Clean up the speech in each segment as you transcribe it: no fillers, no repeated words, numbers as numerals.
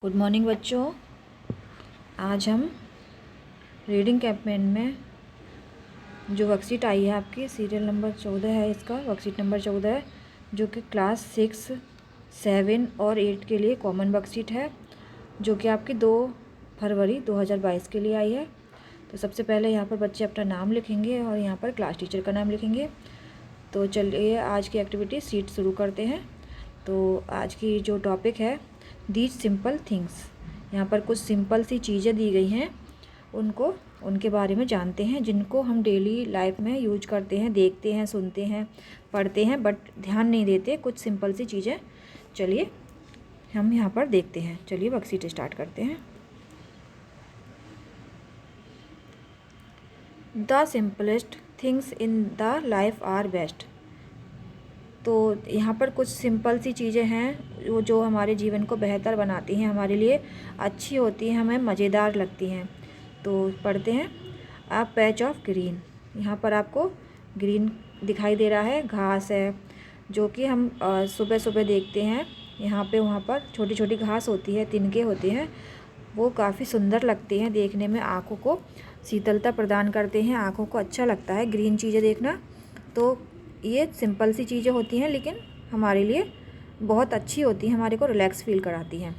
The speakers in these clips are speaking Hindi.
गुड मॉर्निंग बच्चों। आज हम रीडिंग कैंपेन में जो वर्कशीट आई है आपकी सीरियल नंबर 14 है, इसका वर्कशीट नंबर 14 है, जो कि क्लास 6, 7 और 8 के लिए कॉमन वर्कशीट है, जो कि आपकी 2 फरवरी 2022 के लिए आई है। तो सबसे पहले यहाँ पर बच्चे अपना नाम लिखेंगे और यहाँ पर क्लास टीचर का नाम लिखेंगे। तो चलिए आज की एक्टिविटी शीट शुरू करते हैं। तो आज की जो टॉपिक है दीज सिंपल थिंग्स, यहाँ पर कुछ सिंपल सी चीज़ें दी गई हैं, उनके बारे में जानते हैं, जिनको हम डेली लाइफ में यूज करते हैं, देखते हैं, सुनते हैं, पढ़ते हैं, बट ध्यान नहीं देते। कुछ सिंपल सी चीज़ें चलिए हम यहाँ पर देखते हैं। चलिए वर्कशीट स्टार्ट करते हैं। The simplest things in the life are best. तो यहाँ पर कुछ सिंपल सी चीज़ें हैं वो जो हमारे जीवन को बेहतर बनाती हैं, हमारे लिए अच्छी होती हैं, हमें मज़ेदार लगती हैं। तो पढ़ते हैं। अ पैच ऑफ ग्रीन, यहाँ पर आपको ग्रीन दिखाई दे रहा है, घास है, जो कि हम सुबह सुबह देखते हैं। यहाँ पे वहाँ पर छोटी छोटी घास होती है, तिनके होते हैं, वो काफ़ी सुंदर लगते हैं देखने में, आँखों को शीतलता प्रदान करते हैं, आँखों को अच्छा लगता है ग्रीन चीज़ें देखना। तो ये सिंपल सी चीज़ें होती हैं लेकिन हमारे लिए बहुत अच्छी होती हैं, हमारे को रिलैक्स फील कराती हैं।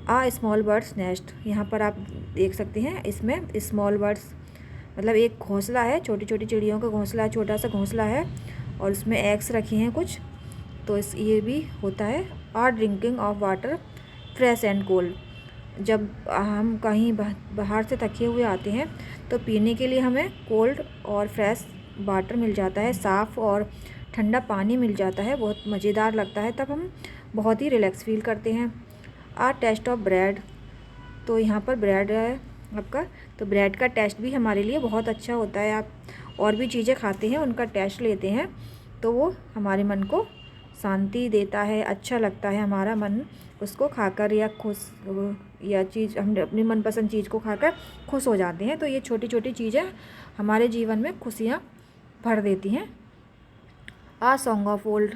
आ स्मॉल बर्ड्स नेस्ट, यहाँ पर आप देख सकते हैं, इसमें स्मॉल बर्ड्स मतलब एक घोंसला है, छोटी छोटी चिड़ियों का घोंसला, छोटा सा घोंसला है और उसमें एग्स रखी हैं कुछ। तो ये भी होता है। Are drinking of water fresh and cold, जब हम कहीं बाहर से थके हुए आते हैं तो पीने के लिए हमें कोल्ड और फ्रेश वाटर मिल जाता है, साफ़ और ठंडा पानी मिल जाता है, बहुत मज़ेदार लगता है, तब हम बहुत ही रिलैक्स फील करते हैं। आ टेस्ट ऑफ ब्रेड, तो यहाँ पर ब्रेड है आपका, तो ब्रेड का टेस्ट भी हमारे लिए बहुत अच्छा होता है। आप और भी चीज़ें खाते हैं, उनका टेस्ट लेते हैं, तो वो हमारे मन को शांति देता है, अच्छा लगता है, हमारा मन उसको खाकर या खुश या चीज़ हम अपनी मनपसंद चीज़ को खाकर खुश हो जाते हैं। तो ये छोटी छोटी चीज़ें हमारे जीवन में खुशियाँ भर देती हैं। आ सॉन्ग ऑफ ओल्ड,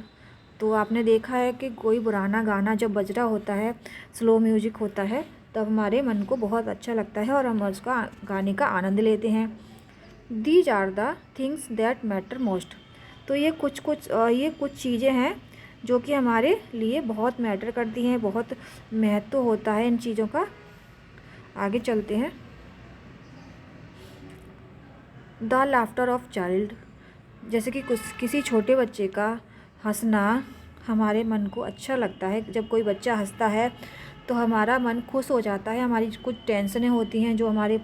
तो आपने देखा है कि कोई पुराना गाना जब बज रहा होता है, स्लो म्यूजिक होता है, तब हमारे मन को बहुत अच्छा लगता है और हम उसका गाने का आनंद लेते हैं। These are the things that matter most, तो ये कुछ चीज़ें हैं जो कि हमारे लिए बहुत मैटर करती हैं, बहुत महत्व होता है इन चीज़ों का। आगे चलते हैं। द लाफ्टर ऑफ चाइल्ड, जैसे कि किसी छोटे बच्चे का हंसना हमारे मन को अच्छा लगता है। जब कोई बच्चा हंसता है तो हमारा मन खुश हो जाता है, हमारी कुछ टेंशनें होती हैं, जो हमारे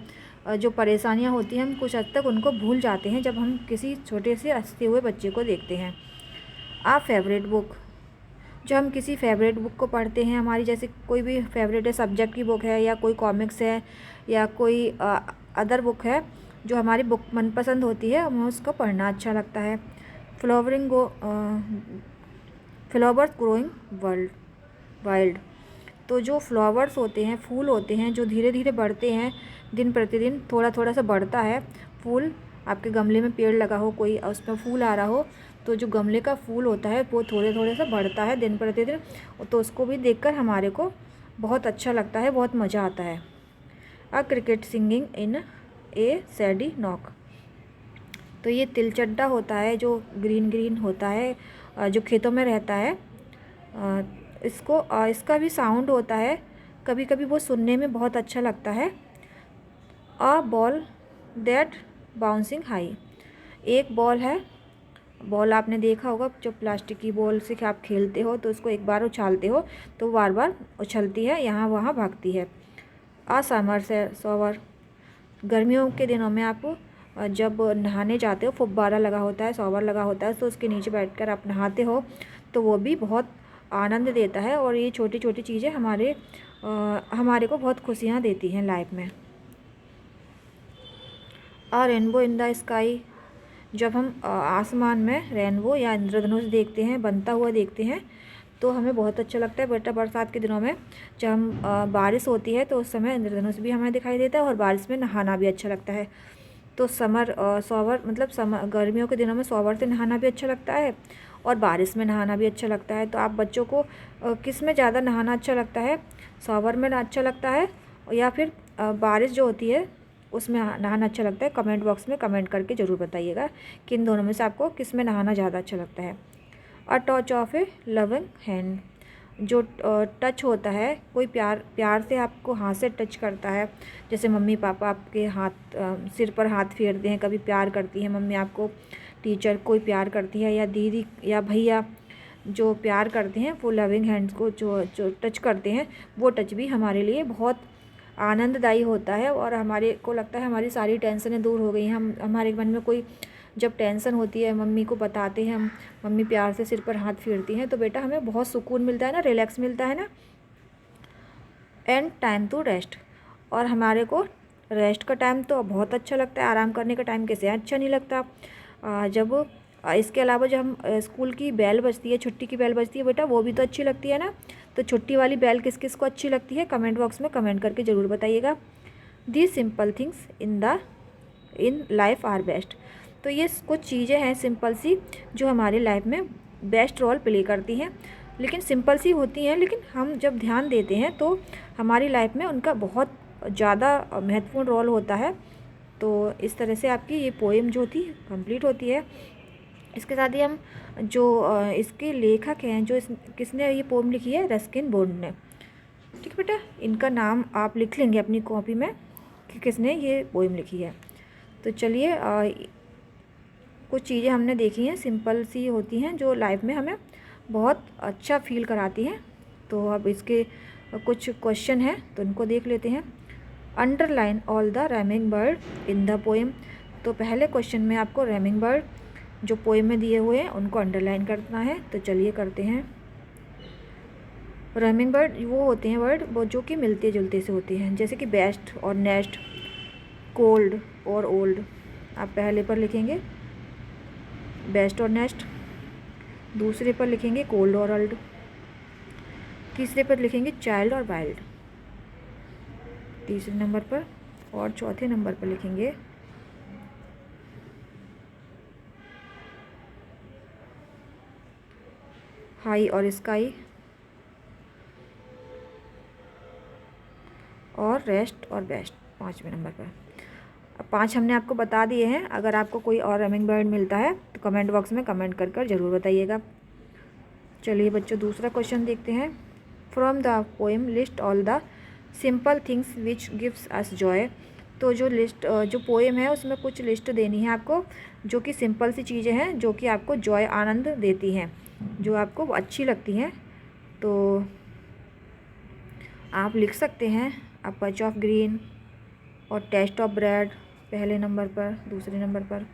जो परेशानियां होती हैं, हम कुछ हद तक उनको भूल जाते हैं जब हम किसी छोटे से हंसते हुए बच्चे को देखते हैं। आ फेवरेट बुक, जो हम किसी फेवरेट बुक को पढ़ते हैं, हमारी जैसे कोई भी फेवरेट सब्जेक्ट की बुक है या कोई कॉमिक्स है या कोई अदर बुक है जो हमारी बुक मनपसंद होती है, हमें उसको पढ़ना अच्छा लगता है। फ्लावर्स ग्रोइंग वाइल्ड, तो जो फ्लावर्स होते हैं, फूल होते हैं, जो धीरे धीरे बढ़ते हैं, दिन प्रतिदिन थोड़ा थोड़ा सा बढ़ता है फूल। आपके गमले में पेड़ लगा हो कोई, उसमें फूल आ रहा हो, तो जो गमले का फूल होता है वो थोड़े थोड़े सा बढ़ता है दिन प्रतिदिन, तो उसको भी देखकर हमारे को बहुत अच्छा लगता है, बहुत मज़ा आता है। A cricket singing in a shady nook, तो ये तिलचट्टा होता है जो ग्रीन ग्रीन होता है, जो खेतों में रहता है, इसका भी साउंड होता है, कभी कभी वो सुनने में बहुत अच्छा लगता है। A ball that bouncing high, एक बॉल है, बॉल आपने देखा होगा जो प्लास्टिक की बॉल से आप खेलते हो, तो उसको एक बार उछालते हो तो बार बार उछलती है, यहाँ वहाँ भागती है। आ समर से शॉवर, गर्मियों के दिनों में आप जब नहाने जाते हो, फुब्बारा लगा होता है, शॉवर लगा होता है, तो उसके नीचे बैठकर आप नहाते हो, तो वो भी बहुत आनंद देता है। और ये छोटी छोटी चीज़ें हमारे को बहुत खुशियाँ देती हैं लाइफ में। आ रेनबो इन द स्काई, जब हम आसमान में रेनबो या इंद्रधनुष देखते हैं, बनता हुआ देखते हैं, तो हमें बहुत अच्छा लगता है। बेटा बरसात के दिनों में जब हम बारिश होती है तो उस समय इंद्रधनुष भी हमें दिखाई देता है और बारिश में नहाना भी अच्छा लगता है। तो शॉवर मतलब गर्मियों के दिनों में शॉवर से नहाना भी अच्छा लगता है और बारिश में नहाना भी अच्छा लगता है। तो आप बच्चों को किस में ज़्यादा नहाना अच्छा लगता है, शॉवर में अच्छा लगता है या फिर बारिश जो होती है उसमें नहाना अच्छा लगता है? कमेंट बॉक्स में कमेंट करके ज़रूर बताइएगा कि इन दोनों में से आपको किस में नहाना ज़्यादा अच्छा लगता है। अ touch of A loving hand, जो टच होता है, कोई प्यार से आपको हाथ से टच करता है, जैसे मम्मी पापा आपके हाथ सिर पर हाथ फेरते हैं, कभी प्यार करती है मम्मी आपको, टीचर कोई प्यार करती है, या दीदी या भैया जो प्यार करते हैं, वो लविंग हैंड्स को जो टच करते हैं, वो टच भी हमारे लिए बहुत आनंददायी होता है और हमारे को लगता है हमारी सारी टेंशनें दूर हो गई हैं। हम हमारे मन में कोई जब टेंशन होती है मम्मी को बताते हैं हम, मम्मी प्यार से सिर पर हाथ फेरती हैं, तो बेटा हमें बहुत सुकून मिलता है ना, रिलैक्स मिलता है ना। एंड टाइम टू रेस्ट, और हमारे को रेस्ट का टाइम तो बहुत अच्छा लगता है, आराम करने का टाइम कैसे अच्छा नहीं लगता। जब इसके अलावा जब हम स्कूल की बेल बजती है, छुट्टी की बेल बजती है बेटा, वो भी तो अच्छी लगती है ना। तो छुट्टी वाली बेल किस किस को अच्छी लगती है, कमेंट बॉक्स में कमेंट करके ज़रूर बताइएगा। The simple things in life are best, तो ये कुछ चीज़ें हैं सिंपल सी जो हमारी लाइफ में बेस्ट रोल प्ले करती हैं, लेकिन सिंपल सी होती हैं, लेकिन हम जब ध्यान देते हैं तो हमारी लाइफ में उनका बहुत ज़्यादा महत्वपूर्ण रोल होता है। तो इस तरह से आपकी ये पोएम जो थी कंप्लीट होती है। इसके साथ ही हम जो इसके लेखक हैं, जो किसने ये पोएम लिखी है, रस्किन बॉन्ड ने। ठीक है बेटा, इनका नाम आप लिख लेंगे अपनी कॉपी में कि किसने ये पोएम लिखी है। तो चलिए, कुछ चीज़ें हमने देखी हैं सिंपल सी होती हैं जो लाइफ में हमें बहुत अच्छा फील कराती हैं। तो अब इसके कुछ क्वेश्चन हैं तो उनको देख लेते हैं। Underline all the rhyming word in the poem, तो पहले क्वेश्चन में आपको राइमिंग वर्ड जो पोएम में दिए हुए हैं उनको अंडरलाइन करना है। तो चलिए करते हैं। राइमिंग वर्ड वो होते हैं वर्ड वो जो कि मिलते जुलते से होते हैं, जैसे कि बेस्ट और नेस्ट, कोल्ड और ओल्ड। आप पहले पर लिखेंगे बेस्ट और नेस्ट, दूसरे पर लिखेंगे कोल्ड और ओल्ड, तीसरे पर लिखेंगे चाइल्ड और वाइल्ड, तीसरे नंबर पर, और चौथे नंबर पर लिखेंगे हाई और स्काई, और रेस्ट और बेस्ट पाँचवें नंबर पर। अब 5 हमने आपको बता दिए हैं। अगर आपको कोई और राइमिंग वर्ड मिलता है तो कमेंट बॉक्स में कमेंट कर ज़रूर बताइएगा। चलिए बच्चों, दूसरा क्वेश्चन देखते हैं। From the poem list all the simple things which gives us Joy, तो जो लिस्ट जो पोएम है उसमें कुछ लिस्ट देनी है आपको जो कि सिंपल सी चीज़ें हैं जो कि आपको जॉय आनंद देती हैं, जो आपको अच्छी लगती हैं। तो आप लिख सकते हैं अ पच ऑफ ग्रीन और टेस्ट ऑफ ब्रेड पहले नंबर पर, दूसरे नंबर पर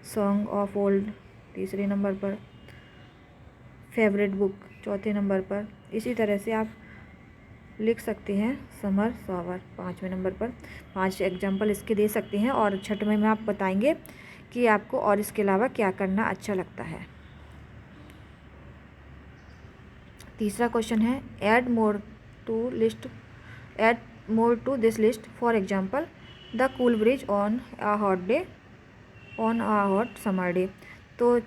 सॉन्ग ऑफ ओल्ड तीसरे नंबर पर, फेवरेट बुक चौथे नंबर पर। इसी तरह से आप लिख सकते हैं समर शॉवर पाँचवें नंबर पर। 5 एग्जाम्पल इसके दे सकते हैं और छठवें में आप बताएंगे कि आपको और इसके अलावा क्या करना अच्छा लगता है। तीसरा क्वेश्चन है add more to this list, for example the cool breeze on a hot summer day. तो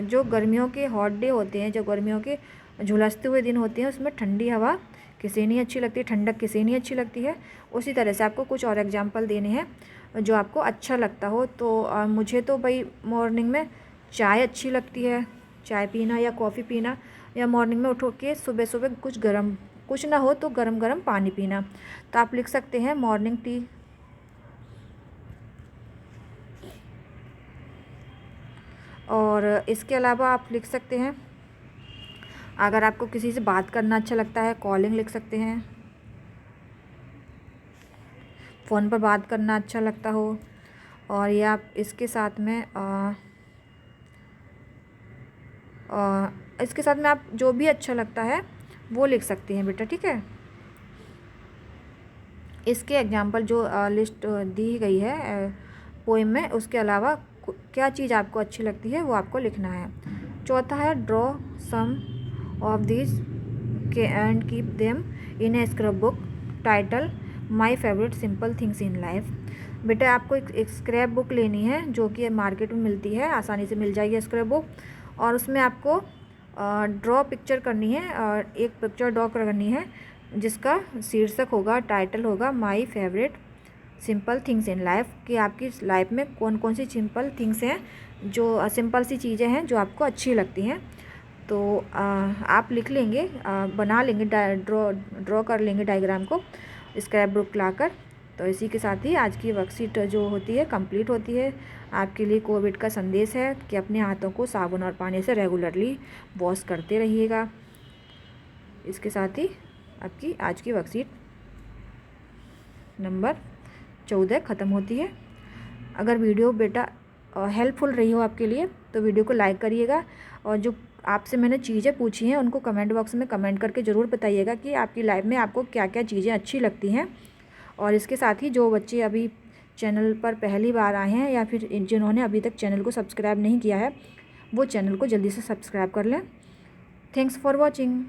जो गर्मियों के हॉट डे होते हैं, जो गर्मियों के झुलसते हुए दिन होते हैं, उसमें ठंडी हवा किसे नहीं अच्छी लगती, ठंडक किसे नहीं अच्छी लगती है। उसी तरह से आपको कुछ और एग्जाम्पल देने हैं जो आपको अच्छा लगता हो। तो मुझे तो भाई मॉर्निंग में चाय अच्छी लगती है, चाय पीना या कॉफ़ी पीना, या मॉर्निंग में उठ के सुबह सुबह कुछ ना हो तो गरम गरम पानी पीना। तो आप लिख सकते हैं मॉर्निंग टी। और इसके अलावा आप लिख सकते हैं, अगर आपको किसी से बात करना अच्छा लगता है, कॉलिंग लिख सकते हैं, फ़ोन पर बात करना अच्छा लगता हो। और या आप इसके साथ में आप जो भी अच्छा लगता है वो लिख सकते हैं बेटा, ठीक है। इसके एग्जाम्पल जो लिस्ट दी गई है पोएम में, उसके अलावा क्या चीज़ आपको अच्छी लगती है वो आपको लिखना है। चौथा है draw some of this and keep them in a scrap book title my favourite simple things in life. बेटा आपको एक स्क्रैप बुक लेनी है जो कि मार्केट में मिलती है, आसानी से मिल जाएगी स्क्रैप बुक, और उसमें आपको ड्रॉ पिक्चर करनी है और एक पिक्चर ड्रॉ करनी है जिसका शीर्षक होगा, टाइटल होगा my favourite simple things in life, कि आपकी लाइफ में कौन कौन सी सिंपल थिंग्स हैं, जो सिंपल सी चीज़ें हैं जो आपको अच्छी लगती हैं। तो आप लिख लेंगे, बना लेंगे, ड्रॉ कर लेंगे डायग्राम को स्क्रैप बुक लाकर। तो इसी के साथ ही आज की वर्कशीट जो होती है कंप्लीट होती है। आपके लिए कोविड का संदेश है कि अपने हाथों को साबुन और पानी से रेगुलरली वॉश करते रहिएगा। इसके साथ ही आपकी आज की वर्कशीट नंबर 14 ख़त्म होती है। अगर वीडियो बेटा हेल्पफुल रही हो आपके लिए तो वीडियो को लाइक करिएगा, और जो आपसे मैंने चीज़ें पूछी हैं उनको कमेंट बॉक्स में कमेंट करके ज़रूर बताइएगा कि आपकी लाइफ में आपको क्या क्या चीज़ें अच्छी लगती हैं। और इसके साथ ही जो बच्चे अभी चैनल पर पहली बार आए हैं या फिर जिन्होंने अभी तक चैनल को सब्सक्राइब नहीं किया है वो चैनल को जल्दी से सब्सक्राइब कर लें। Thanks for watching.